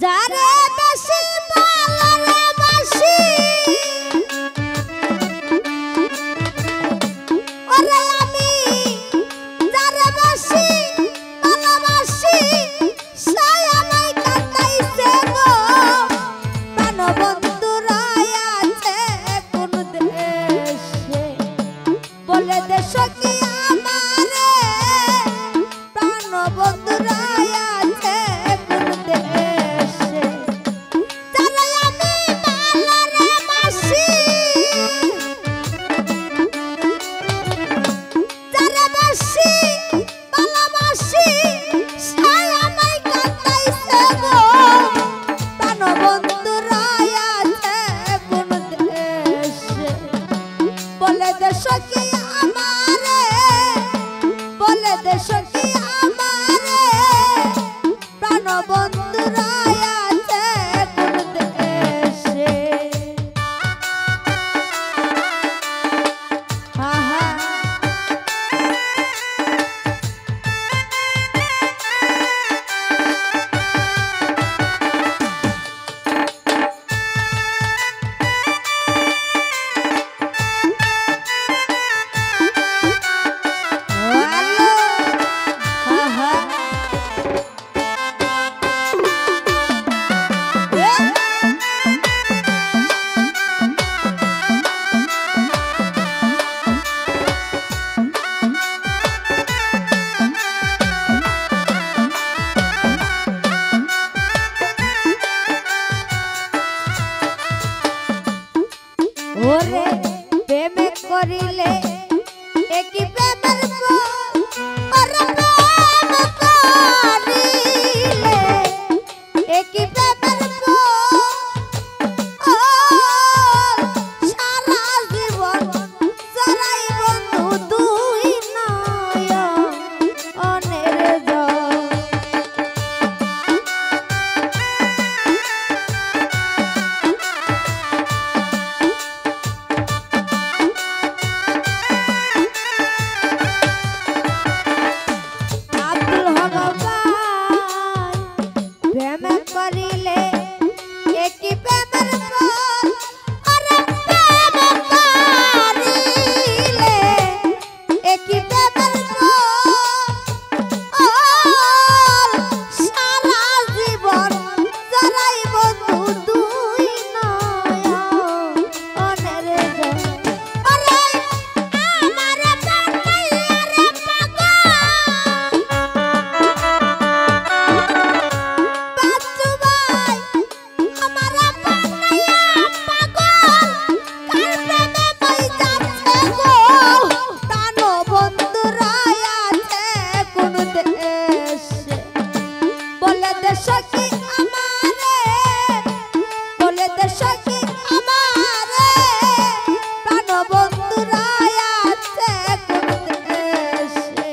যারে বেশি ভালোবাসি ওরে আমি যারে বেশি ভালোবাসি সেই আমায় কাটাইছে গো প্রাণ বন্ধুরা আছে কোন দেশে বলে দেশ কি আমারে প্রাণ বন্ধুরা আছে কোন দেশে যারে আমি ভালোবাসি যারে বেশি ভালোবাসি সেই আমায় কাটাইছে গো প্রাণ বন্ধুরা আছে কোন দেশে বলে দেশ কি আমারে বলে দেশ কি আমারে প্রাণ বন্ধুরা আছে কোন দেশে আহা ওরে প্রেম করিলে একই প্রেমের ফল ওরে প্রেম করিলে একই প্রেমের ফল সারা জীবন জড়াই বন্ধু দুই নয়নের জল প্রেম করিলে একই প্রেমের ফল ওরে প্রেম করিলে একই প্রেমের ফল সারা জীবন জড়াই বন্ধু দুই নয়নের জল ওরে আমারে বানাইয়া রে পাগল বাচ্চু ভাই আমারে বানাইয়া পাগল কার প্রেমে মই যাচ্ছে গো প্রাণ বন্ধুরা আছে কোন দেশে বলে দেশ কি আমারে বলে দেশ কি আমারে প্রাণ বন্ধুরা আছে কোন দেশে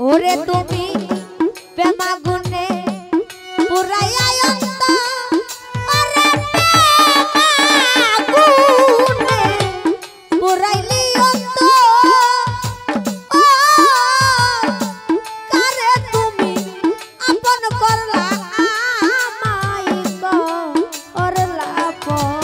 ওরে তুমি প্রেমাগুনে পুরাইয়া অন্তর ওরে প্রেমাগুনে পুরাইলি অন্তর কারে তুমি আপন করলা আমায় করলা পর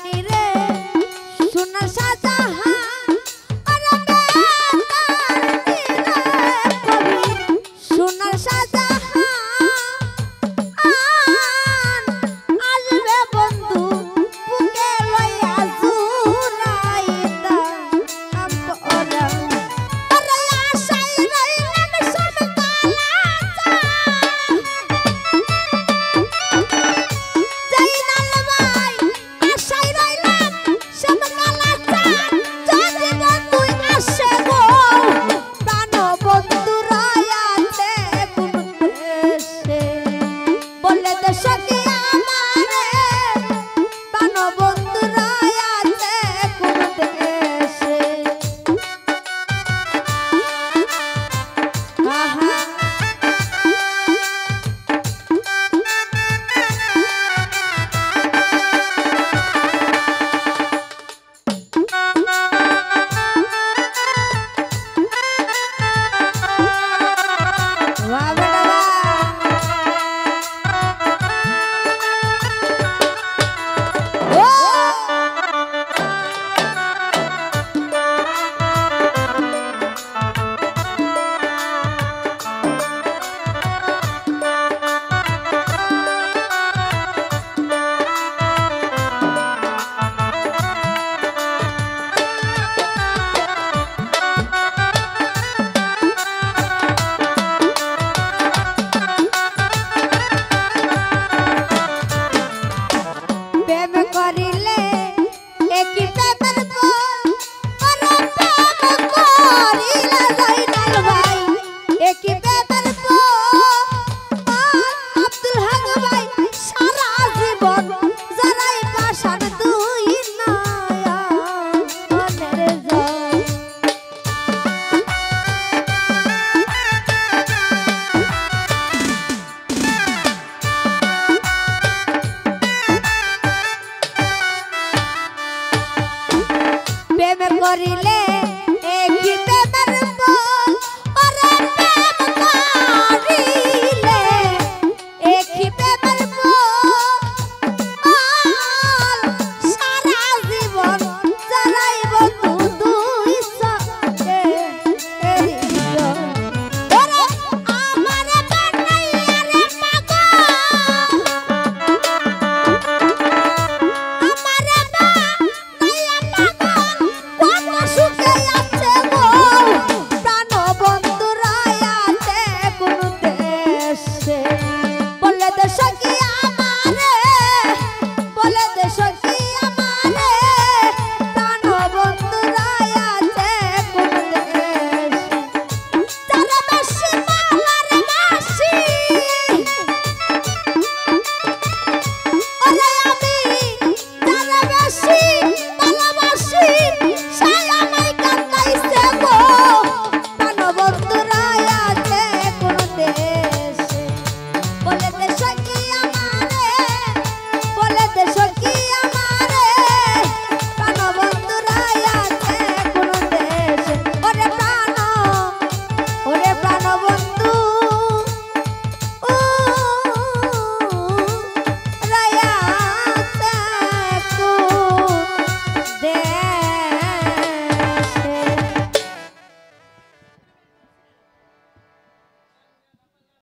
ডাইনি রে সোনার শাহজাহান আরে বেতার কবি সোনার শাহজাহান আসবে বন্ধু বুকে লইয়া জুরাইতা আমপরা আরে আশাই রইলাম সমকালা জাইনাল ভাই আশাই রইলাম সমকালা যদি বন্ধু আসে গো প্রাণ বন্ধু রয়াতে কোন দেশে বলে দেশে কি আমারে প্রাণ বন্ধু রয়াতে কোন দেশে আহা वाह बेटा वाह प्रेम करिले एकी प्रेमर बोल अरे प्रेम करिले জাইনাল ভাই एकी प्रेमर बोल আব্দুল হক ভাই সারা জীবন যারাই পাশান দুই নয়া মনের জয় প্রেম করিলে